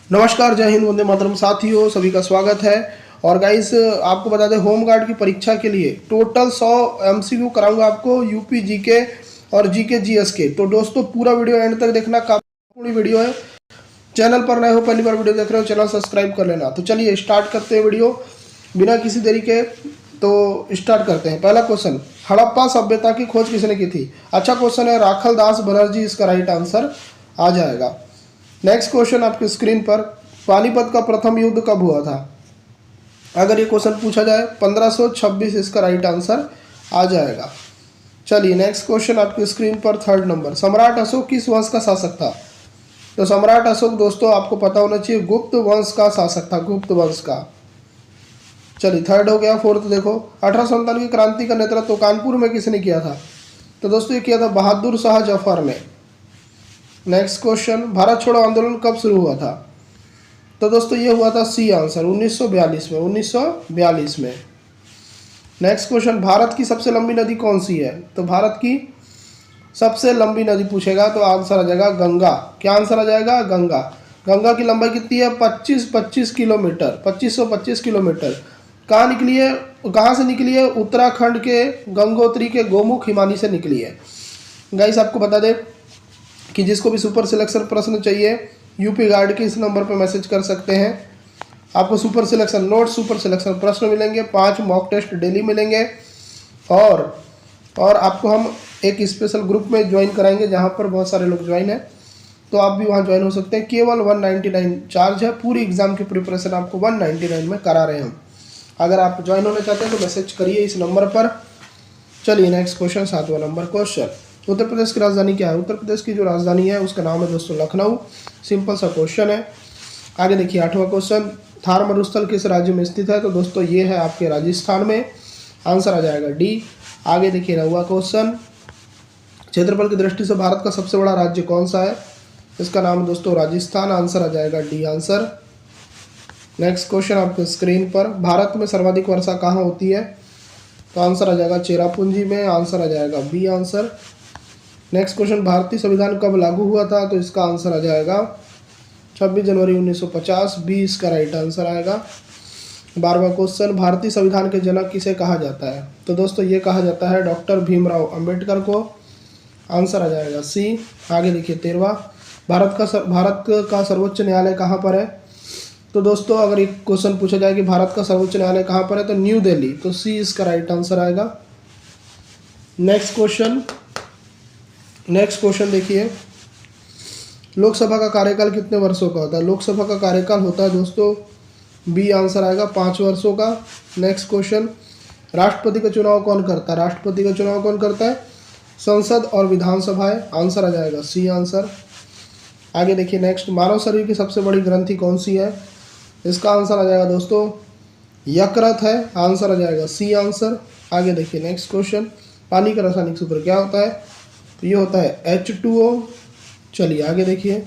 नमस्कार, जय हिंद, वंदे मातरम। साथियों सभी का स्वागत है। और गाइस आपको बता दें, होम गार्ड की परीक्षा के लिए टोटल 100 एमसीक्यू कराऊंगा आपको, यूपी जीके और जीके जीएस के। तो दोस्तों पूरा वीडियो एंड तक देखना, काफी पूरी वीडियो है। चैनल पर नए हो, पहली बार वीडियो देख रहे हो, चैनल सब्सक्राइब कर लेना। तो चलिए स्टार्ट करते हैं वीडियो बिना किसी देरी के। तो स्टार्ट करते हैं। पहला क्वेश्चन, हड़प्पा सभ्यता की खोज किसने की थी? अच्छा क्वेश्चन है, राखल दास बनर्जी इसका राइट आंसर आ जाएगा। नेक्स्ट क्वेश्चन आपकी स्क्रीन पर, पानीपत का प्रथम युद्ध कब हुआ था? अगर ये क्वेश्चन पूछा जाए 1526 इसका राइट आंसर आ जाएगा। चलिए नेक्स्ट क्वेश्चन आपकी स्क्रीन पर, थर्ड नंबर, सम्राट अशोक किस वंश का शासक था? तो सम्राट अशोक दोस्तों आपको पता होना चाहिए, गुप्त वंश का शासक था, गुप्त वंश का। चलिए थर्ड हो गया। फोर्थ देखो, 1857 की क्रांति का नेतृत्व कानपुर में किसने किया था? तो दोस्तों ये किया था बहादुर शाह जफर ने। नेक्स्ट क्वेश्चन, भारत छोड़ो आंदोलन कब शुरू हुआ था? तो दोस्तों ये हुआ था सी आंसर 1942 में, 1942 में। नेक्स्ट क्वेश्चन, भारत की सबसे लंबी नदी कौन सी है? तो भारत की सबसे लंबी नदी पूछेगा तो आंसर आ जाएगा गंगा। क्या आंसर आ जाएगा? गंगा। गंगा की लंबाई कितनी है? 25 किलोमीटर, 2525 किलोमीटर। कहाँ निकली है, कहाँ से निकली है? उत्तराखंड के गंगोत्री के गोमुख हिमानी से निकली है। गाइस आपको बता दें कि जिसको भी सुपर सिलेक्शन प्रश्न चाहिए, यूपी गार्ड के इस नंबर पर मैसेज कर सकते हैं। आपको super selection note, super selection प्रश्न मिलेंगे, 5 मॉक टेस्ट डेली मिलेंगे। और आपको हम एक स्पेशल ग्रुप में ज्वाइन कराएंगे जहां पर बहुत सारे लोग ज्वाइन हैं, तो आप भी वहां ज्वाइन हो सकते हैं। केवल 199 चार्ज है, पूरी एग्जाम की प्रिपरेशन आपको 199 में करा रहे हैं हम। अगर आप ज्वाइन होना चाहते हैं तो मैसेज करिए इस नंबर पर। चलिए next question, 7वां number question, Uttar Pradesh की राजधानी क्या है? उत्तर प्रदेश की जो राजधानी है उसका नाम है दोस्तों लखनऊ। सिंपल सा क्वेश्चन है। आगे देखिए 8वां क्वेश्चन, थार मरुस्थल किस राज्य में स्थित है? तो दोस्तों ये है आपके राजस्थान में, आंसर आ जाएगा डी। आगे देखिए 9वां क्वेश्चन, क्षेत्रफल की दृष्टि से भारत का सबसे बड़ा राज्य कौन सा है? इसका नाम दोस्तों राजस्थान, आंसर आ जाएगा डी आंसर। नेक्स्ट क्वेश्चन आपके स्क्रीन पर, भारत में सर्वाधिक वर्षा कहाँ होती है? तो आंसर आ जाएगा चेरापूंजी में, आंसर आ जाएगा बी आंसर। नेक्स्ट क्वेश्चन, भारतीय संविधान कब लागू हुआ था? तो इसका आंसर आ जाएगा 26 जनवरी 1950, बी इसका राइट आंसर आएगा। 12वां क्वेश्चन, भारतीय संविधान के जनक किसे कहा जाता है? तो दोस्तों ये कहा जाता है डॉक्टर भीमराव अंबेडकर को, आंसर आ जाएगा सी। आगे देखिए 13वां, भारत का सर्वोच्च न्यायालय कहाँ पर है? तो दोस्तों अगर एक क्वेश्चन पूछा जाए कि भारत का सर्वोच्च न्यायालय कहाँ पर है, तो न्यू दिल्ली, तो सी इसका राइट आंसर आएगा। नेक्स्ट क्वेश्चन देखिए, लोकसभा का कार्यकाल कितने वर्षों का होता है? लोकसभा का कार्यकाल होता है दोस्तों, बी आंसर आएगा 5 वर्षों का। नेक्स्ट क्वेश्चन, राष्ट्रपति का चुनाव कौन करता है? राष्ट्रपति का चुनाव कौन करता है? संसद और विधानसभाएं, आंसर आ जाएगा सी आंसर। आगे देखिए नेक्स्ट, मानव शरीर की सबसे बड़ी ग्रंथि कौन सी है? इसका आंसर आ जाएगा दोस्तों यकृत है, आंसर आ जाएगा सी आंसर। आगे देखिए नेक्स्ट क्वेश्चन, पानी का रासायनिक सूत्र क्या होता है? तो ये होता है H2O। चलिए आगे देखिए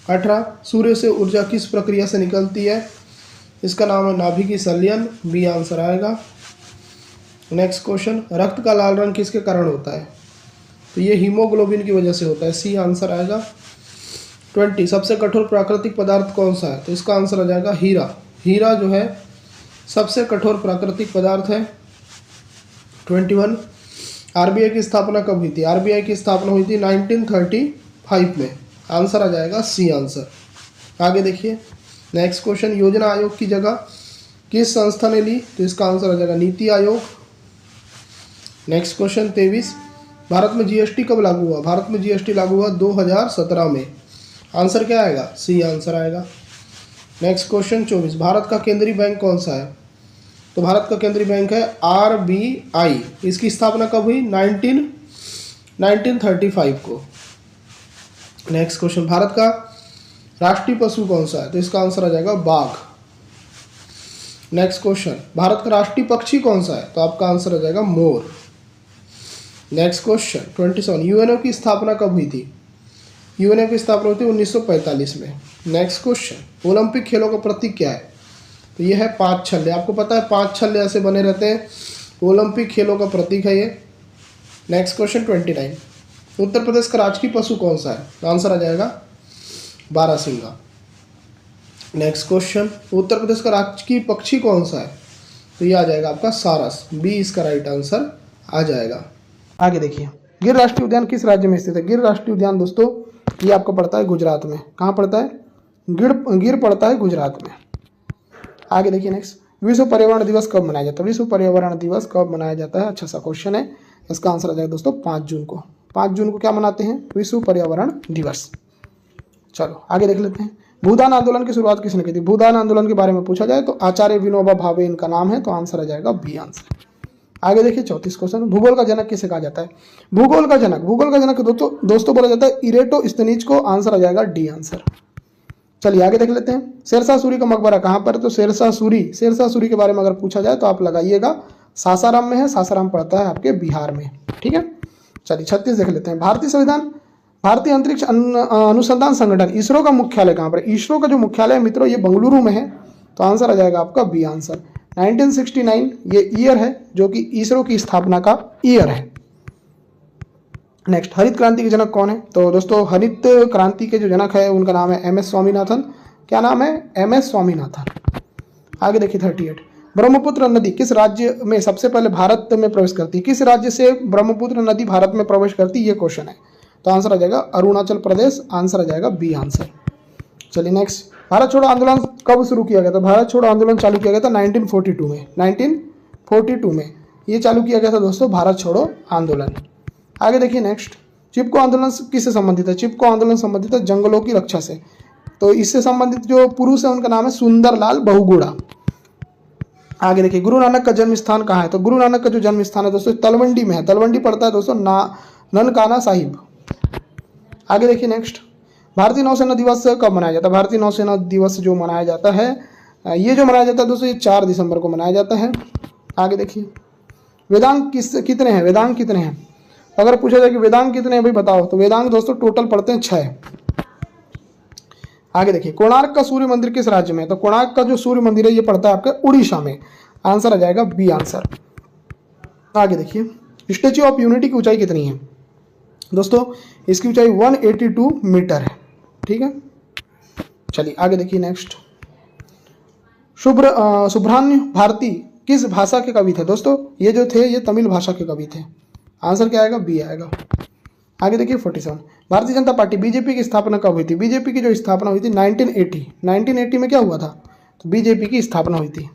18, सूर्य से ऊर्जा किस प्रक्रिया से निकलती है? इसका नाम है नाभिकीय संलयन, बी आंसर आएगा। नेक्स्ट क्वेश्चन, रक्त का लाल रंग किसके कारण होता है? तो ये हीमोग्लोबिन की वजह से होता है, सी आंसर आएगा। 20, सबसे कठोर प्राकृतिक पदार्थ कौन सा है? तो इसका आंसर आ जाएगा हीरा। हीरा जो है सबसे कठोर प्राकृतिक पदार्थ है। 21, आरबीआई की स्थापना कब हुई थी? आरबीआई की स्थापना हुई थी 1935 में, आंसर आ जाएगा सी आंसर। आगे देखिए नेक्स्ट क्वेश्चन, योजना आयोग की जगह किस संस्था ने ली? तो इसका आंसर आ जाएगा नीति आयोग। नेक्स्ट क्वेश्चन 23, भारत में जीएसटी कब लागू हुआ? भारत में जीएसटी लागू हुआ 2017 में, आंसर क्या आएगा? सी आंसर आएगा। नेक्स्ट क्वेश्चन 24, भारत का केंद्रीय बैंक कौन सा है? तो भारत का केंद्रीय बैंक है आरबीआई। इसकी स्थापना कब हुई? 1935 को। नेक्स्ट क्वेश्चन, भारत का राष्ट्रीय पशु कौन सा है? तो इसका आंसर आ जाएगा बाघ। नेक्स्ट क्वेश्चन, भारत का राष्ट्रीय पक्षी कौन सा है? तो आपका आंसर आ जाएगा मोर। नेक्स्ट क्वेश्चन 27, यूएनओ की स्थापना कब हुई थी? यूएनओ की स्थापना हुई थी 1945 में। नेक्स्ट क्वेश्चन, ओलंपिक खेलों का प्रतीक क्या है? तो ये है 5 छल्ले। आपको पता है 5 छल्ले ऐसे बने रहते हैं, ओलंपिक खेलों का प्रतीक है ये। नेक्स्ट क्वेश्चन 29, उत्तर प्रदेश का राजकीय पशु कौन सा है? आंसर आ जाएगा बारहसिंगा। नेक्स्ट क्वेश्चन, उत्तर प्रदेश का राजकीय पक्षी कौन सा है? तो ये आ जाएगा आपका सारस, बी इसका राइट आंसर आ जाएगा। आगे देखिए, गिर राष्ट्रीय उद्यान किस राज्य में स्थित है? गिर राष्ट्रीय उद्यान दोस्तों ये आपको पड़ता है गुजरात में। कहाँ पड़ता है? गिर पड़ता है गुजरात में। आगे देखिए नेक्स्ट, विश्व पर्यावरण दिवस कब मनाया जाता है? विश्व पर्यावरण दिवस कब मनाया जाता है? अच्छा सा क्वेश्चन है, इसका आंसर आ जाएगा दोस्तों 5 जून को। 5 जून को क्या मनाते हैं? विश्व पर्यावरण दिवस। चलो आगे देख लेते हैं, भूदान आंदोलन की शुरुआत किसने की थी? भूदान आंदोलन के बारे में पूछा जाए तो आचार्य विनोबा भावे इनका नाम है, तो आंसर आ जाएगा बी आंसर। आगे देखिए 34 क्वेश्चन, भूगोल का जनक किसे कहा जाता है? भूगोल का जनक दोस्तों बोला जाता है इरेटोस्थनीज को, आंसर आ जाएगा डी आंसर। चलिए आगे देख लेते हैं, शेरशाह सूरी का मकबरा कहाँ पर है? तो शेरशाह सूरी के बारे में अगर पूछा जाए तो आप लगाइएगा सासाराम में है, सासाराम पड़ता है आपके बिहार में। ठीक है, चलिए 36 देख लेते हैं, भारतीय अंतरिक्ष अनुसंधान संगठन इसरो का मुख्यालय कहाँ पर? इसरो का जो मुख्यालय है मित्रों ये बेंगलुरु में है, तो आंसर आ जाएगा आपका बी आंसर। 1969 ये ईयर है जो कि इसरो की स्थापना का ईयर है। नेक्स्ट, हरित क्रांति के जनक कौन है? तो दोस्तों हरित क्रांति के जो जनक है उनका नाम है एम एस स्वामीनाथन। क्या नाम है? M S Swaminathan. आगे देखिए 38, ब्रह्मपुत्र नदी किस राज्य में सबसे पहले भारत में प्रवेश करती है? किस राज्य से ब्रह्मपुत्र नदी भारत में प्रवेश करती है, ये क्वेश्चन है, तो आंसर आ जाएगा अरुणाचल प्रदेश, आंसर आ जाएगा बी आंसर। चलिए नेक्स्ट, भारत छोड़ो आंदोलन कब शुरू किया गया था? भारत छोड़ो आंदोलन चालू किया गया था 1942 में। 1942 में ये चालू किया गया था दोस्तों भारत छोड़ो आंदोलन। आगे देखिए नेक्स्ट, चिपको आंदोलन किससे संबंधित है? चिपको आंदोलन संबंधित है जंगलों की रक्षा से, तो इससे संबंधित जो पुरुष है उनका नाम है सुंदरलाल बहुगुणा। आगे देखिए, गुरु नानक का जन्म स्थान कहाँ है? तो गुरु नानक का जो जन्म स्थान है दोस्तों तलवंडी में है। तलवंडी पड़ता है दोस्तों ननकाना साहिब। आगे देखिए नेक्स्ट, भारतीय नौसेना दिवस कब मनाया जाता है? भारतीय नौसेना दिवस जो मनाया जाता है ये जो मनाया जाता है दोस्तों ये 4 दिसंबर को मनाया जाता है। आगे देखिए, वेदांग कितने हैं? वेदांग कितने हैं? अगर पूछा जाए कि वेदांग कितने हैं भाई बताओ, तो वेदांग दोस्तों टोटल पड़ते हैं 6। आगे देखिए, कोणार्क का सूर्य मंदिर किस राज्य में है? तो कोणार्क का जो सूर्य मंदिर है ये पड़ता है आपके उड़ीसा में, आंसर आ जाएगा बी आंसर। आगे देखिए, स्टैच्यू ऑफ यूनिटी की ऊंचाई कितनी है? दोस्तों इसकी ऊंचाई 182 मीटर है। ठीक है, चलिए आगे देखिए नेक्स्ट, सुब्रह्मण्य भारती किस भाषा के कवि थे? दोस्तों ये जो थे ये तमिल भाषा के कवि थे, आंसर क्या आएगा? बी आएगा। आगे देखिए 47, भारतीय जनता पार्टी बीजेपी की स्थापना कब हुई थी? बीजेपी की जो स्थापना हुई थी 1980 में क्या हुआ था? तो बीजेपी की स्थापना हुई थी।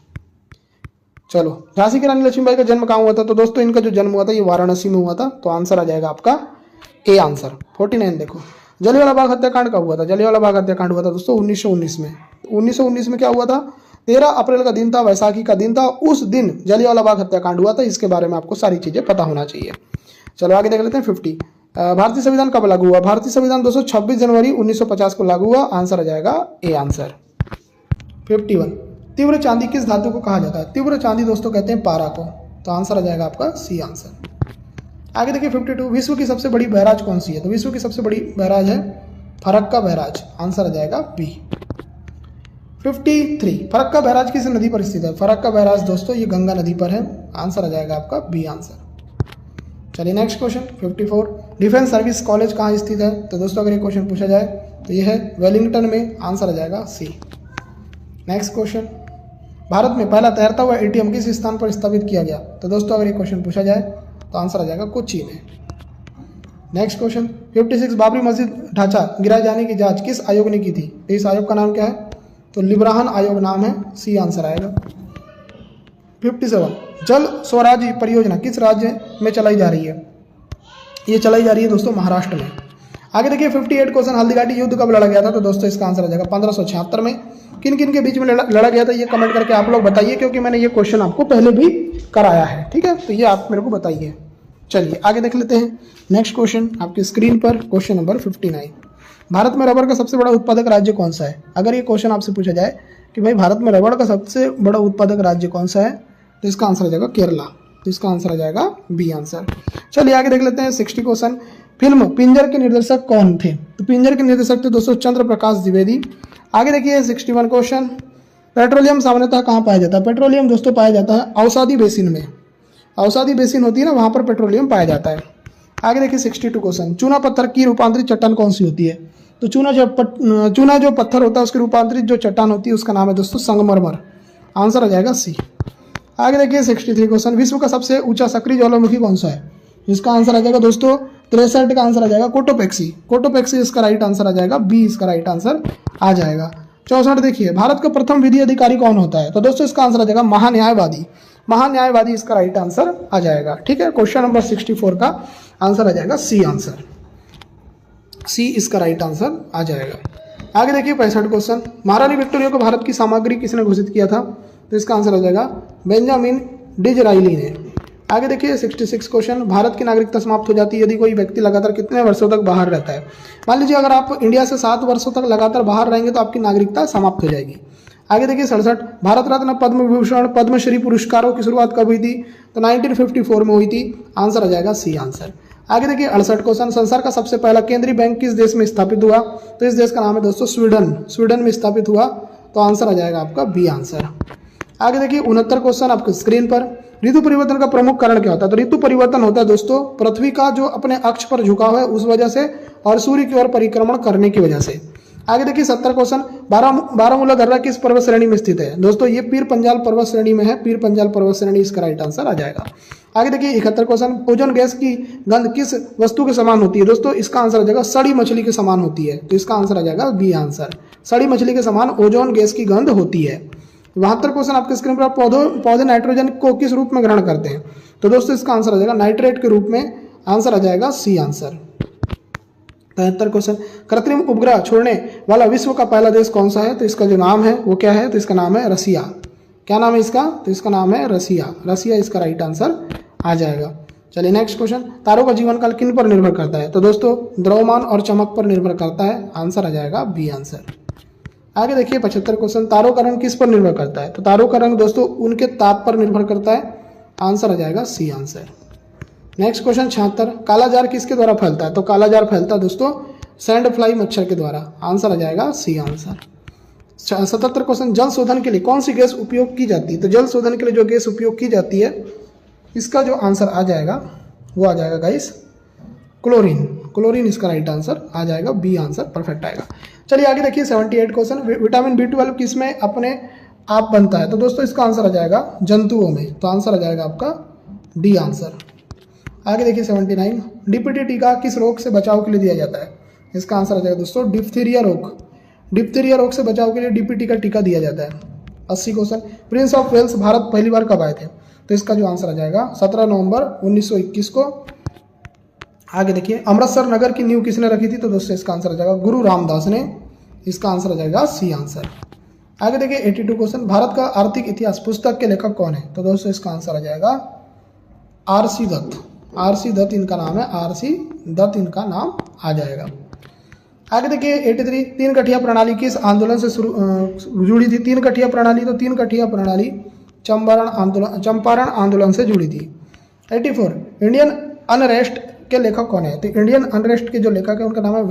चलो, झांसी की रानी लक्ष्मीबाई का जन्म कहाँ हुआ था? तो दोस्तों इनका जो जन्म हुआ था ये वाराणसी में हुआ था, तो आंसर आ जाएगा आपका ए आंसर। 49 देखो, जलियांवाला बाग हत्याकांड कब हुआ था? जलियांवाला बाग हत्याकांड हुआ था दोस्तों 1919 में। 1919 में क्या हुआ था? 13 अप्रैल का दिन था, वैसाखी का दिन था, उस दिन जलियांवाला बाग हत्याकांड हुआ था। इसके बारे में आपको सारी चीजें पता होना चाहिए। चलो आगे देख लेते हैं 50, भारतीय संविधान कब लागू हुआ? भारतीय संविधान दोस्तों 26 जनवरी 1950 को लागू हुआ, आंसर आ जाएगा ए आंसर। 51, तीव्र चांदी किस धातु को कहा जाता है? तीव्र चांदी दोस्तों कहते हैं पारा को, तो आंसर आ जाएगा आपका सी आंसर। आगे देखिए 52, विश्व की सबसे बड़ी बैराज कौन सी है? तो विश्व की सबसे बड़ी बैराज है फरक्का बैराज, आंसर आ जाएगा बी। 53, फरक्का बैराज किस नदी पर स्थित है? फरक्का बैराज दोस्तों ये गंगा नदी पर है, आंसर आ जाएगा आपका बी आंसर। चलिए next question 54, defence service college कहाँ स्थित है? तो दोस्तों अगर ये क्वेश्चन पूछा जाए तो ये है वेलिंगटन में, आंसर आ जाएगा सी। नेक्स्ट क्वेश्चन, भारत में पहला तैरता हुआ एटीएम किस स्थान पर स्थापित किया गया? तो दोस्तों अगर ये क्वेश्चन पूछा जाए तो आंसर आ जाएगा कोच्चि में। नेक्स्ट क्वेश्चन 56, बाबरी मस्जिद ढांचा गिराए जाने की जांच किस आयोग ने की थी? तो इस आयोग का नाम क्या है? तो लिब्राहन आयोग नाम है, सी आंसर आएगा। 57, जल स्वराज परियोजना किस राज्य में चलाई जा रही है? ये चलाई जा रही है दोस्तों महाराष्ट्र में। आगे देखिए 58 क्वेश्चन, हल्दीघाटी युद्ध कब लड़ा गया था? तो दोस्तों इसका आंसर आ जाएगा 1576 में। किन किन के बीच में लड़ा गया था ये कमेंट करके आप लोग बताइए, क्योंकि मैंने ये क्वेश्चन आपको पहले भी कराया है। ठीक है, तो ये आप मेरे को बताइए। चलिए आगे देख लेते हैं नेक्स्ट क्वेश्चन आपकी स्क्रीन पर, क्वेश्चन नंबर 59, भारत में रबर का सबसे बड़ा उत्पादक राज्य कौन सा है? अगर ये क्वेश्चन आपसे पूछा जाए कि भाई भारत में रबर का सबसे बड़ा उत्पादक राज्य कौन सा है, तो इसका आंसर आ जाएगा केरला, तो इसका आंसर आ जाएगा बी आंसर। चलिए आगे देख लेते हैं 60 क्वेश्चन, फिल्म पिंजर के निर्देशक कौन थे? तो पिंजर के निर्देशक थे दोस्तों चंद्र प्रकाश द्विवेदी। आगे देखिए 61 क्वेश्चन, पेट्रोलियम सामान्यतः कहाँ पाया जाता है? पेट्रोलियम दोस्तों पाया जाता है अवसादी बेसिन में, अवसादी बेसिन होती है ना, वहाँ पर पेट्रोलियम पाया जाता है। आगे देखिए 62 क्वेश्चन, चूना पत्थर की रूपांतरित चट्टान कौन सी होती है? तो चूना जो पत्थर होता है उसकी रूपांतरित जो चट्टान होती है उसका नाम है दोस्तों संगमरमर। आंसर आ जाएगा सी। आगे देखिए 63 क्वेश्चन, विश्व का सबसे ऊंचा सक्रिय ज्वालामुखी कौन सा है? इसका आंसर आ जाएगा दोस्तों 63 का आंसर आ जाएगा कोटोपेक्सी। कोटोपेक्सी इसका राइट आंसर आ जाएगा, बी इसका राइट आंसर आ जाएगा। 64 देखिए, भारत का प्रथम विधि अधिकारी कौन होता है? तो दोस्तों इसका आंसर आ जाएगा महान्यायवादी। महान्यायवादी इसका राइट आंसर आ जाएगा। ठीक है, क्वेश्चन नंबर 64 का आंसर आ जाएगा सी आंसर, सी इसका राइट आंसर आ जाएगा। आगे देखिए 65 क्वेश्चन, महारानी विक्टोरिया को भारत की सामग्री किसने घोषित किया था? तो इसका आंसर आ जाएगा बेंजामिन डिज़रायली ने। आगे देखिए 66 क्वेश्चन, भारत की नागरिकता समाप्त हो जाती है यदि कोई व्यक्ति लगातार कितने वर्षों तक बाहर रहता है? मान लीजिए अगर आप इंडिया से 7 वर्षों तक लगातार बाहर रहेंगे तो आपकी नागरिकता समाप्त हो जाएगी। आगे देखिए 67, भारत रत्न, पद्म विभूषण, पद्मश्री पुरस्कारों की शुरुआत कब हुई थी? तो 1954 में हुई थी। आंसर आ जाएगा सी आंसर। आगे देखिए 68 क्वेश्चन, संसार का सबसे पहला केंद्रीय बैंक किस देश में स्थापित हुआ? तो इस देश का नाम है दोस्तों स्वीडन। स्वीडन में स्थापित हुआ, तो आंसर आ जाएगा आपका बी आंसर। आगे देखिए 69 क्वेश्चन आपके स्क्रीन पर, ऋतु परिवर्तन का प्रमुख कारण क्या होता है? तो ऋतु परिवर्तन होता है दोस्तों पृथ्वी का जो अपने अक्ष पर झुकाव है उस वजह से और सूर्य की ओर परिक्रमण करने की वजह से। आगे देखिए 70 क्वेश्चन, बारामूला दर्रा किस पर्वत श्रेणी में स्थित है? दोस्तों ये पीर पंजाल पर्वत श्रेणी में है, पीर पंजाल पर्वत श्रेणी इसका राइट आंसर आ जाएगा। आगे देखिए 71 क्वेश्चन, ओजोन गैस की गंध किस वस्तु के समान होती है? दोस्तों इसका आंसर आ जाएगा सड़ी मछली के समान होती है, तो इसका आंसर आ जाएगा बी आंसर। सड़ी मछली के समान ओजोन गैस की गंध होती है। 72 क्वेश्चन आपके स्क्रीन पर, पौधे नाइट्रोजन को किस रूप में ग्रहण करते हैं? तो दोस्तों इसका आंसर आ जाएगा नाइट्रेट के रूप में। आंसर आ जाएगा सी आंसर। 73 क्वेश्चन, कृत्रिम उपग्रह छोड़ने वाला विश्व का पहला देश कौन सा है? तो इसका जो नाम है वो क्या है? तो इसका नाम है रसिया। क्या नाम है इसका? तो इसका नाम है रसिया। रसिया इसका राइट आंसर आ जाएगा। चलिए नेक्स्ट क्वेश्चन, तारों का जीवन काल किन पर निर्भर करता है? तो दोस्तों द्रव्यमान और चमक पर निर्भर करता है। आंसर आ जाएगा बी आंसर। आगे देखिए 75 क्वेश्चन, तारों का रंग किस पर निर्भर करता है? तो तारों का रंग दोस्तों उनके ताप पर निर्भर करता है। आंसर आ जाएगा सी आंसर। नेक्स्ट क्वेश्चन 76, काला जार किसके द्वारा फैलता है? तो काला जार फैलता है दोस्तों सैंड फ्लाई मच्छर के द्वारा। आंसर आ जाएगा सी आंसर। 77 क्वेश्चन, जल शोधन के लिए कौन सी गैस उपयोग की जाती है? तो जल शोधन के लिए जो गैस उपयोग की जाती है इसका जो आंसर आ जाएगा वो आ जाएगा गाइस क्लोरीन। क्लोरीन इसका राइट आंसर आ जाएगा, बी आंसर परफेक्ट आएगा। चलिए आगे देखिए 78 क्वेश्चन, विटामिन B12 किस में अपने आप बनता है? तो दोस्तों इसका आंसर आ जाएगा जंतुओं में, तो आंसर आ जाएगा आपका डी आंसर। आगे देखिए 79, डीपीटी टीका किस रोग से बचाव के लिए दिया जाता है? इसका आंसर आ जाएगा दोस्तों डिप्थीरिया रोग। डिप्थीरिया रोग से बचाव के लिए डीपीटी का टीका दिया जाता है। 80 question, prince of Wales Bharat पहली बार कब आए थे? तो इसका जो आंसर आ जाएगा 17 नवंबर 1921 को। आगे देखिए अमृतसर नगर की नींव किसने रखी थी? तो दोस्तों इसका आंसर आ जाएगा गुरु रामदास ने। इसका आंसर आ जाएगा सी आंसर। आगे देखिए 82 क्वेश्चन, भारत का आर्थिक इतिहास पुस्तक के लेखक कौन है? तो दोस्तों इसका आंसर आ जाएगा आर.सी. दत्त। आर.सी. दत्त इनका नाम है, आर.सी. दत्त इनका नाम आ जाएगा। आगे देखिए 83, तीन कठिया प्रणाली किस आंदोलन से जुड़ी थी? तीन कठिया प्रणाली, तो तीन कठिया प्रणाली चंपारण आंदोलन से जुड़ी थी। 84, इंडियन अनरेस्ट के लेखक कौन है? तो इंडियन अनरेस्ट के जो लेखक है उनका नाम है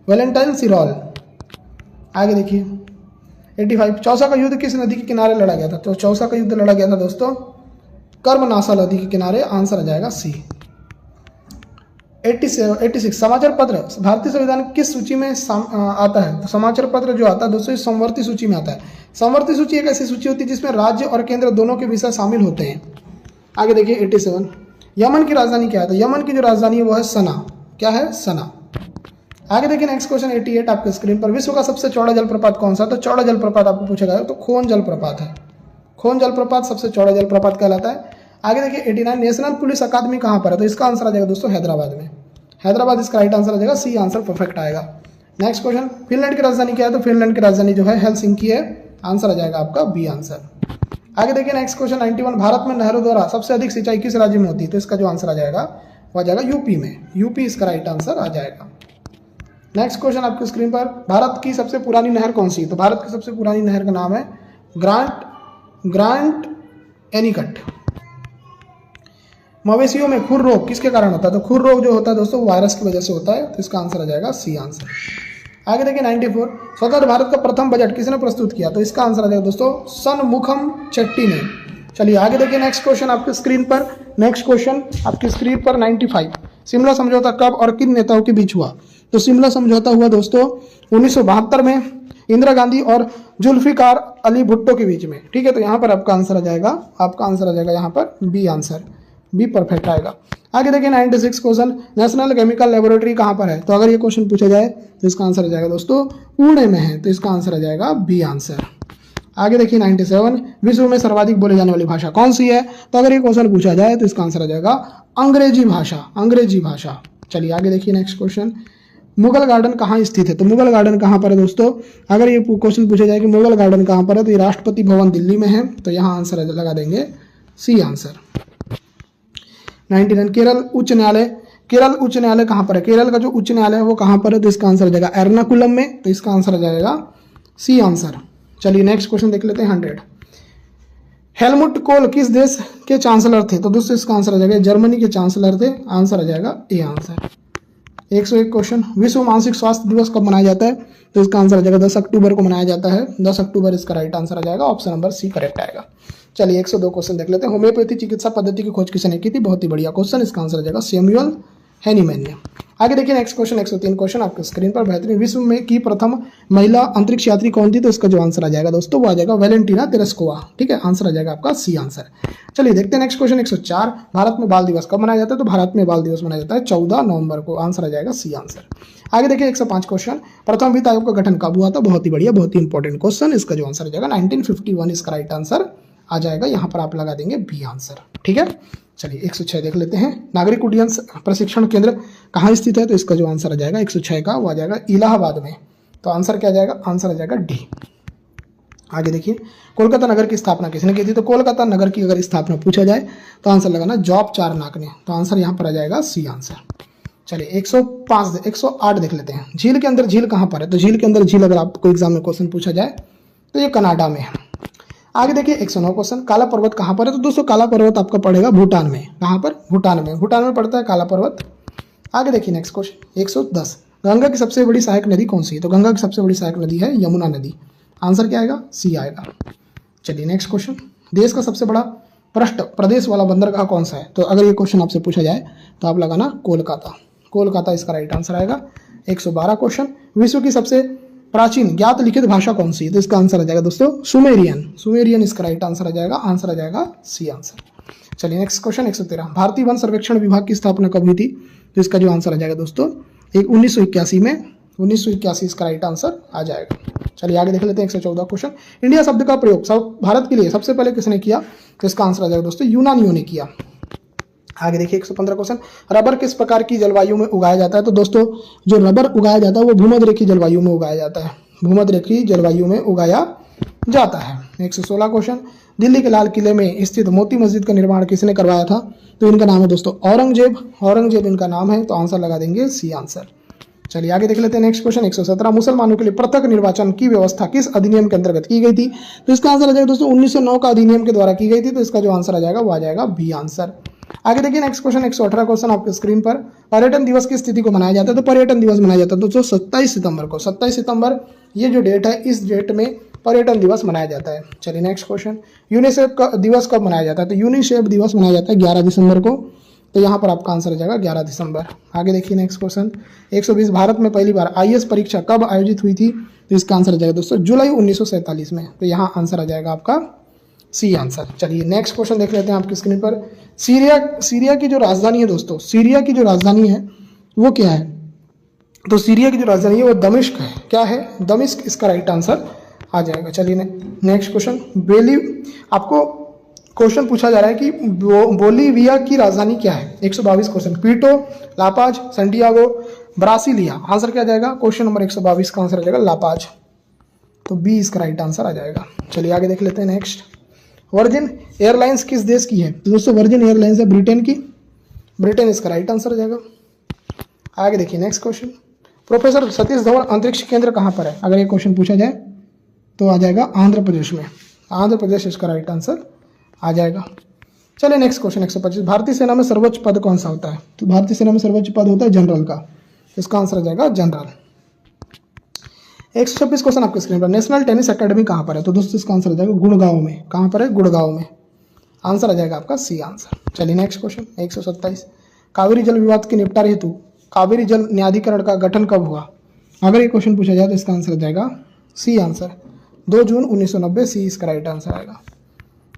वैलेंटाइन सिरॉल। आगे देखिए 85, चौसा का युद्ध किस नदी के किनारे लड़ा गया था? तो चौसा का युद्ध लड़ा गया था दोस्तों कर्मनाशा नदी के किनारे। आंसर आ जाएगा सी। 86, समाचार पत्र भारतीय संविधान किस सूची में आता है? तो समाचार पत्र जो आता है दोस्तों इस संवर्ती सूची में आता है। संवर्ती सूची एक ऐसी सूची होती है जिसमें राज्य और केंद्र दोनों के विषय शामिल होते हैं। आगे देखिए 87, यमन की राजधानी क्या है? तो यमन की जो राजधानी है वो है सना। क्या है? सना। आगे देखिए नेक्स्ट क्वेश्चन 88 आपके स्क्रीन पर, विश्व का सबसे चौड़ा जलप्रपात कौन सा? तो चौड़ा जलप्रपात आपको पूछा गया तो खोन जलप्रपात है। खोन जलप्रपात सबसे चौड़ा जलप्रपात कहलाता है। आगे देखिए 89, नेशनल पुलिस अकादमी कहाँ पर है? तो इसका आंसर आ जाएगा दोस्तों हैदराबाद में। हैदराबाद इसका राइट आंसर आ जाएगा, सी आंसर परफेक्ट आएगा। नेक्स्ट क्वेश्चन, फिनलैंड की राजधानी क्या है? तो फिनलैंड की राजधानी जो है हेलसिंकी है। आंसर आ जाएगा आपका बी आंसर। आगे देखिए नेक्स्ट क्वेश्चन 91, भारत में नहरों द्वारा सबसे अधिक सिंचाई किस राज्य में होती है? तो इसका जो आंसर आ जाएगा वो आ जाएगा यूपी में। यूपी इसका राइट आंसर आ जाएगा। नेक्स्ट क्वेश्चन आपकी स्क्रीन पर, भारत की सबसे पुरानी नहर कौन सी है? तो भारत की सबसे पुरानी नहर का नाम है ग्रांट एनीकट। मवेशियों में खुर रोग किसके कारण होता है? तो खुर रोग जो होता है दोस्तों वायरस की वजह से होता है, तो इसका आंसर आ जाएगा सी आंसर। आगे देखिए 94, स्वतंत्र भारत का प्रथम बजट किसने प्रस्तुत किया? तो इसका आंसर आ जाएगा दोस्तों सनमुखम चेट्टी ने। चलिए आगे देखिए नेक्स्ट क्वेश्चन आपके स्क्रीन पर। नेक्स्ट क्वेश्चन आपकी स्क्रीन पर 95, शिमला समझौता कब और किन नेताओं के बीच हुआ? तो शिमला समझौता हुआ दोस्तों 1972 में इंदिरा गांधी और जुल्फिकार अली भुट्टो के बीच में। ठीक है, तो यहाँ पर आपका आंसर आ जाएगा यहाँ पर बी आंसर, बी परफेक्ट आएगा। आगे देखिए 96 क्वेश्चन, नेशनल केमिकल लेबोरेटरी कहाँ पर है? तो अगर ये क्वेश्चन पूछा जाए तो इसका आंसर आ जाएगा दोस्तों पुणे में है, तो इसका आंसर आ जाएगा बी आंसर। आगे देखिए 97, विश्व में सर्वाधिक बोली जाने वाली भाषा कौन सी है? तो अगर ये क्वेश्चन पूछा जाए तो इसका आंसर आ जाएगा अंग्रेजी भाषा। चलिए आगे देखिए नेक्स्ट क्वेश्चन, मुगल गार्डन कहाँ स्थित है? तो मुगल गार्डन कहाँ पर है दोस्तों? अगर ये क्वेश्चन पूछा जाए कि मुगल गार्डन कहाँ पर है, तो ये राष्ट्रपति भवन दिल्ली में है, तो यहाँ आंसर लगा देंगे सी आंसर। 99, केरल उच्च न्यायालय कहाँ पर है? केरल का जो उच्च न्यायालय है वो कहाँ पर है? तो इसका आंसर आ जाएगा एर्नाकुलम में, तो इसका आंसर आ जाएगा सी आंसर। चलिए नेक्स्ट क्वेश्चन देख लेते हैं 100, हेलमुट कोल किस देश के चांसलर थे? तो दोस्तों इसका आंसर आ जाएगा जर्मनी के चांसलर थे, आंसर आ जाएगा ए आंसर। 101 क्वेश्चन, विश्व मानसिक स्वास्थ्य दिवस कब मनाया जाता है? तो इसका आंसर आ जाएगा 10 अक्टूबर को मनाया जाता है, 10 अक्टूबर इसका राइट आंसर आ जाएगा, ऑप्शन नंबर सी करेक्ट आएगा। चलिए 102 क्वेश्चन देख लेते हैं, होम्योपैथी चिकित्सा पद्धति की खोज किसने की थी? बहुत ही बढ़िया क्वेश्चन, इसका आंसर आ जाएगा सैमुअल हैनीमैन ने। आगे देखिए नेक्स्ट क्वेश्चन 103 क्वेश्चन आपके स्क्रीन पर, बेहतरीन, विश्व में की प्रथम महिला अंतरिक्ष यात्री कौन थी? तो इसका जो आंसर आ जाएगा दोस्तों वो आ जाएगा वैलेंटीना तेरेस्कोवा। ठीक है, आंसर आ जाएगा आपका सी आंसर। चलिए देखते हैं नेक्स्ट क्वेश्चन 104, भारत में बाल दिवस कब मनाया जाता है? तो भारत में बाल दिवस मनाया जाता है 14 नवंबर को, आंसर आ जाएगा सी आंसर। आगे देखिए 105 क्वेश्चन, प्रथम वित्त आयोग का गठन कब हुआ था? बहुत ही बढ़िया, बहुत ही इंपॉर्टेंट क्वेश्चन, इसका जो आंसर आ जाएगा 1951 इसका राइट आंसर आ जाएगा, यहाँ पर आप लगा देंगे बी आंसर। ठीक है, चलिए 106 देख लेते हैं, नागरिक उड्डयन प्रशिक्षण केंद्र कहाँ स्थित है? तो इसका जो आंसर आ जाएगा 106 का वो आ जाएगा इलाहाबाद में, तो आंसर क्या आ जाएगा? आंसर आ जाएगा डी। आगे देखिए कोलकाता नगर की स्थापना किसने की थी? तो कोलकाता नगर की अगर स्थापना पूछा जाए तो आंसर लगाना जॉब चारनाक ने, तो आंसर यहाँ पर आ जाएगा सी आंसर। चलिए 108 देख लेते हैं, झील के अंदर झील कहाँ पर है? तो झील के अंदर झील अगर आपको एग्जाम में क्वेश्चन पूछा जाए तो ये कनाडा में है। आगे देखिए 109 क्वेश्चन, काला पर्वत कहाँ पर है? तो दोस्तों काला पर्वत आपका पड़ेगा भूटान में, कहाँ पर? भूटान में पड़ता है काला पर्वत। आगे देखिए नेक्स्ट क्वेश्चन 110, गंगा की सबसे बड़ी सहायक नदी कौन सी है? तो गंगा की सबसे बड़ी सहायक नदी है यमुना नदी, आंसर क्या आएगा? सी आएगा। चलिए नेक्स्ट क्वेश्चन, देश का सबसे बड़ा पृष्ठ प्रदेश वाला बंदरगाह कौन सा है? तो अगर ये क्वेश्चन आपसे पूछा जाए तो आप लगाना कोलकाता इसका राइट आंसर आएगा। 112 क्वेश्चन, विश्व की सबसे प्राचीन ज्ञात लिखित भाषा कौन सी है? तो इसका आंसर आ जाएगा दोस्तों सुमेरियन इसका राइट आंसर आ जाएगा, आंसर आ जाएगा सी आंसर। चलिए नेक्स्ट क्वेश्चन 113, भारतीय वन सर्वेक्षण विभाग की स्थापना कब हुई थी? तो इसका जो आंसर आ जाएगा दोस्तों 1981 में, 1981 इसका राइट आंसर आ जाएगा। चलिए आगे देख लेते हैं 114 क्वेश्चन, इंडिया शब्द का प्रयोग भारत के लिए सबसे पहले किसने किया? तो इसका आंसर आ जाएगा दोस्तों यूनानियों ने किया। आगे देखिए 115 क्वेश्चन, रबर किस प्रकार की जलवायु में उगाया जाता है? तो दोस्तों जो रबर उगाया जाता है वो भूमध्यरेखीय जलवायु में उगाया जाता है, भूमध्यरेखीय जलवायु में उगाया जाता है। 116 क्वेश्चन, दिल्ली के लाल किले में स्थित मोती मस्जिद का निर्माण किसने करवाया था? तो इनका नाम है दोस्तों औरंगजेब इनका नाम है, तो आंसर लगा देंगे सी आंसर। चलिए आगे देख लेते हैं नेक्स्ट क्वेश्चन 117, मुसलमानों के लिए पृथक निर्वाचन की व्यवस्था किस अधिनियम के अंतर्गत की गई थी? तो इसका आंसर आ जाएगा दोस्तों 1909 का अधिनियम के द्वारा की गई थी, तो इसका जो आंसर आ जाएगा वो आ जाएगा बी आंसर। आगे देखिए नेक्स्ट क्वेश्चन 118 क्वेश्चन आपके स्क्रीन पर, पर्यटन दिवस किस तिथि को मनाया जाता है? तो पर्यटन दिवस मनाया जाता है दोस्तों 27 सितंबर को, 27 सितंबर ये जो डेट है इस डेट में पर्यटन दिवस मनाया जाता है। चलिए नेक्स्ट क्वेश्चन, यूनिसेफ का दिवस कब मनाया जाता है? तो यूनिसेफ दिवस मनाया जाता है 11 दिसंबर को, तो यहाँ पर आपका आंसर आ जाएगा 11 दिसंबर। आगे देखिए नेक्स्ट क्वेश्चन 120, भारत में पहली बार आईएएस परीक्षा कब आयोजित हुई थी? तो इसका आंसर आ जाएगा दोस्तों जुलाई 1947 में, तो यहाँ आंसर आ जाएगा आपका सी आंसर। चलिए नेक्स्ट क्वेश्चन देख लेते हैं आपकी स्क्रीन पर, सीरिया की जो राजधानी है दोस्तों, सीरिया की जो राजधानी है वो क्या है? तो सीरिया की जो राजधानी है वो दमिश्क है, क्या है? दमिश्क इसका राइट आंसर आ जाएगा। चलिए नेक्स्ट क्वेश्चन, आपको क्वेश्चन पूछा जा रहा है कि बोलीविया की राजधानी क्या है? 122 question, Quito, La Paz, Santiago, Brasilia, answer क्या आ जाएगा? क्वेश्चन नंबर 122 का आंसर आ जाएगा लापाज, तो बी इसका राइट आंसर आ जाएगा। चलिए आगे देख लेते हैं नेक्स्ट, वर्जिन एयरलाइंस किस देश की है? तो दोस्तों वर्जिन एयरलाइंस है ब्रिटेन की, ब्रिटेन इसका राइट आंसर आ जाएगा। आगे देखिए next question, professor Satish Dhawan अंतरिक्ष केंद्र कहाँ पर है? अगर ये क्वेश्चन पूछा जाए तो आ जाएगा आंध्र प्रदेश में, आंध्र प्रदेश इसका राइट आंसर आ जाएगा। चलिए नेक्स्ट क्वेश्चन 125, भारतीय सेना में सर्वोच्च पद कौन सा होता है? तो भारतीय सेना में सर्वोच्च पद होता है जनरल का, इसका आंसर आ जाएगा जनरल। 126 क्वेश्चन आपके स्क्रीन पर, नेशनल टेनिस एकेडमी कहाँ पर है? तो दोस्तों इसका आंसर आ जाएगा गुड़गांव में, कहाँ पर है? गुड़गांव में, आंसर आ जाएगा आपका सी आंसर। चलिए नेक्स्ट क्वेश्चन 127, कावेरी जल विवाद के निपटारे हेतु कावेरी जल न्यायाधिकरण का गठन कब हुआ? अगर ये क्वेश्चन पूछा जाए तो इसका आंसर हो जाएगा सी आंसर, 2 जून 1990, सी इसका राइट आंसर आएगा।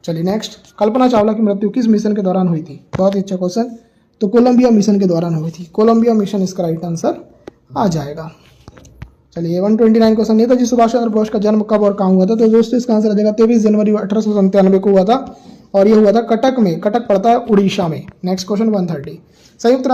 चलिए नेक्स्ट, कल्पना चावला की मृत्यु किस मिशन के दौरान हुई थी? बहुत ही अच्छा क्वेश्चन, तो कोलंबिया मिशन के दौरान हुई थी। कोलंबिया मिशन इसका राइट आंसर आ जाएगा। चलिए 129 क्वेश्चन, नेताजी सुभाष चंद्र बोस का जन्म कब और कहाँ हुआ था? तो दोस्तों इसका आंसर आ जाएगा 23 जनवरी 1897 को हुआ था और ये हुआ था कटक में। कटक पड़ता है उड़ीसा में। नेक्स्ट क्वेश्चन 130, संयुक्त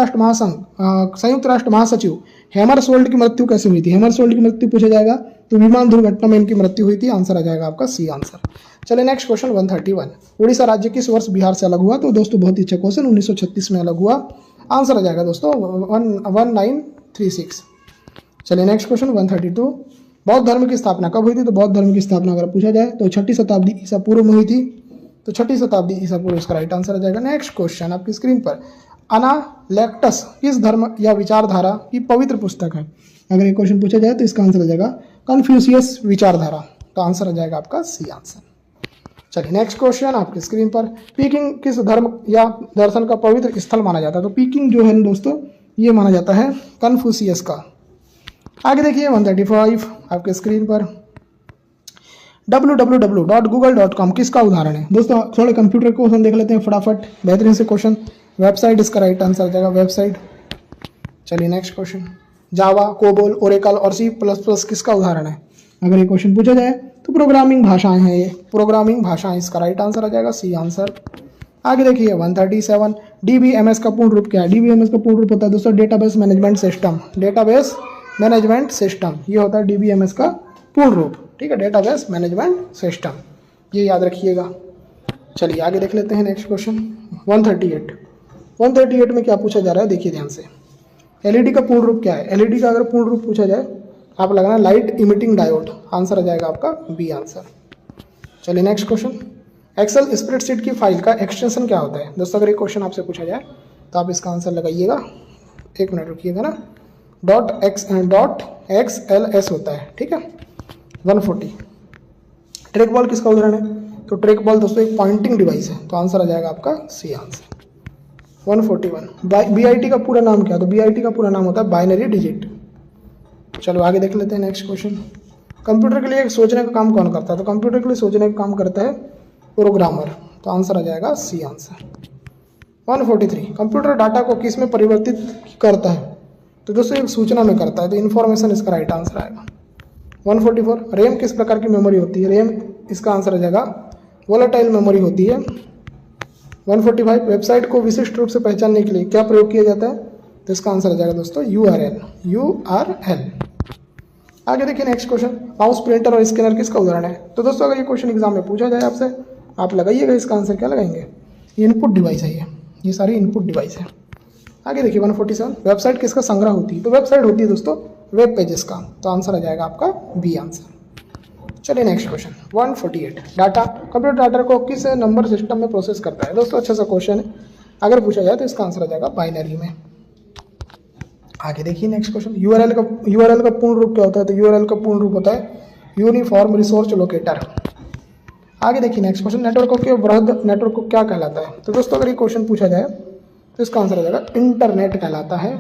राष्ट्र महासचिव हेमरसोल्ड की मृत्यु कैसे हुई थी? हेमरसोल्ड की मृत्यु पूछा जाएगा तो विमान दुर्घटना में इनकी मृत्यु हुई थी। आंसर आ जाएगा आपका सी आंसर। चलिए नेक्स्ट क्वेश्चन 131, उड़ीसा राज्य किस वर्ष बिहार से अलग हुआ? तो दोस्तों बहुत ही अच्छा क्वेश्चन, 1936 में अलग हुआ। आंसर आ जाएगा दोस्तों 1936। चलिए नेक्स्ट क्वेश्चन 132, बौद्ध धर्म की स्थापना कब हुई थी? तो बौद्ध धर्म की स्थापना अगर पूछा जाए तो 6ठी शताब्दी ईसा पूर्व में हुई थी। तो 6ठी शताब्दी ईसा पूर्व इसका राइट आंसर आ जाएगा। नेक्स्ट क्वेश्चन आपकी स्क्रीन पर, अनालेक्टस किस धर्म या विचारधारा की पवित्र पुस्तक है? अगर ये क्वेश्चन पूछा जाए तो इसका आंसर आ जाएगा कन्फ्यूशियस विचारधारा। तो आंसर आ जाएगा आपका सी आंसर। चलिए नेक्स्ट क्वेश्चन आपकी स्क्रीन पर, पीकिंग किस धर्म या दर्शन का पवित्र स्थल माना जाता है? तो पीकिंग जो है दोस्तों ये माना जाता है कन्फ्यूशियस का। आगे देखिए 135 आपके स्क्रीन पर, www.google.com किसका उदाहरण है? दोस्तों थोड़े कंप्यूटर क्वेश्चन देख लेते हैं फटाफट, बेहतरीन से क्वेश्चन। वेबसाइट इसका राइट आंसर आ जाएगा, वेबसाइट। चलिए नेक्स्ट क्वेश्चन, जावा, कोबोल, ओरेकल और C++ किसका उदाहरण है? अगर ये क्वेश्चन पूछा जाए तो प्रोग्रामिंग भाषाएं हैं ये, प्रोग्रामिंग भाषाएं, इसका राइट आंसर आ जाएगा सी आंसर। आगे देखिए 137, DBMS का पूर्ण रूप क्या है? DBMS का पूर्ण रूप होता है दोस्तों database management system. Database management system ये होता है DBMS का पूर्ण रूप, ठीक है, डेटाबेस मैनेजमेंट सिस्टम, ये याद रखिएगा। चलिए आगे देख लेते हैं नेक्स्ट क्वेश्चन 138 में क्या पूछा जा रहा है देखिए ध्यान से, LED का पूर्ण रूप क्या है? LED का अगर पूर्ण रूप पूछा जाए आप लगाना लाइट इमिटिंग डायोड। आंसर आ जाएगा आपका बी आंसर। चलिए नेक्स्ट क्वेश्चन, एक्सेल स्प्रेडशीट की फाइल का एक्सटेंशन क्या होता है? दोस्तों अगर ये क्वेश्चन आपसे पूछा जाए तो आप इसका आंसर लगाइएगा, 1 मिनट रुकिएगा ना, .xls होता है, ठीक है। 140, ट्रैक बॉल किसका उदाहरण है? तो ट्रैक बॉल दोस्तों एक पॉइंटिंग डिवाइस है। तो आंसर आ जाएगा आपका सी आंसर। 141, BIT का पूरा नाम क्या है? तो BIT का पूरा नाम होता है बाइनरी डिजिट। चलो आगे देख लेते हैं नेक्स्ट क्वेश्चन, कंप्यूटर के लिए सोचने का काम कौन करता है? तो कंप्यूटर के लिए सोचने का काम करता है प्रोग्रामर। तो आंसर आ जाएगा सी आंसर। 143, कंप्यूटर डाटा को किस में परिवर्तित करता है? तो दोस्तों एक सूचना में करता है, तो इन्फॉर्मेशन इसका राइट आंसर आएगा। 144, रैम किस प्रकार की मेमोरी होती है? रैम इसका आंसर आ जाएगा वोलेटाइल मेमोरी होती है। 145, वेबसाइट को विशिष्ट रूप से पहचानने के लिए क्या प्रयोग किया जाता है? तो इसका आंसर आ जाएगा दोस्तों URL। आगे देखिए नेक्स्ट क्वेश्चन, माउस, प्रिंटर और स्कैनर किसका उदाहरण है? तो दोस्तों अगर ये क्वेश्चन एग्जाम में पूछा जाए आपसे, आप लगाइएगा इसका आंसर क्या लगाएंगे? इनपुट डिवाइस है ये सारी इनपुट डिवाइस है। आगे देखिए 147, वेबसाइट किसका संग्रह होती है? तो वेबसाइट होती है दोस्तों वेब पेजेस का। तो आंसर आ जाएगा आपका बी आंसर। चलिए next question 148, data, computer data को किस नंबर सिस्टम में प्रोसेस करता है? दोस्तों अच्छा सा क्वेश्चन है, अगर पूछा जाए तो इसका आंसर आ जाएगा बाइनरी में। आगे देखिए नेक्स्ट क्वेश्चन, URL का पूर्ण रूप क्या होता है? तो URL का पूर्ण रूप होता है यूनिफॉर्म रिसोर्स लोकेटर। आगे देखिए नेक्स्ट क्वेश्चन, नेटवर्क के वृहद नेटवर्क को क्या कहलाता है? तो दोस्तों अगर ये क्वेश्चन पूछा जाए तो इसका आंसर आ जाएगा इंटरनेट कहलाता है।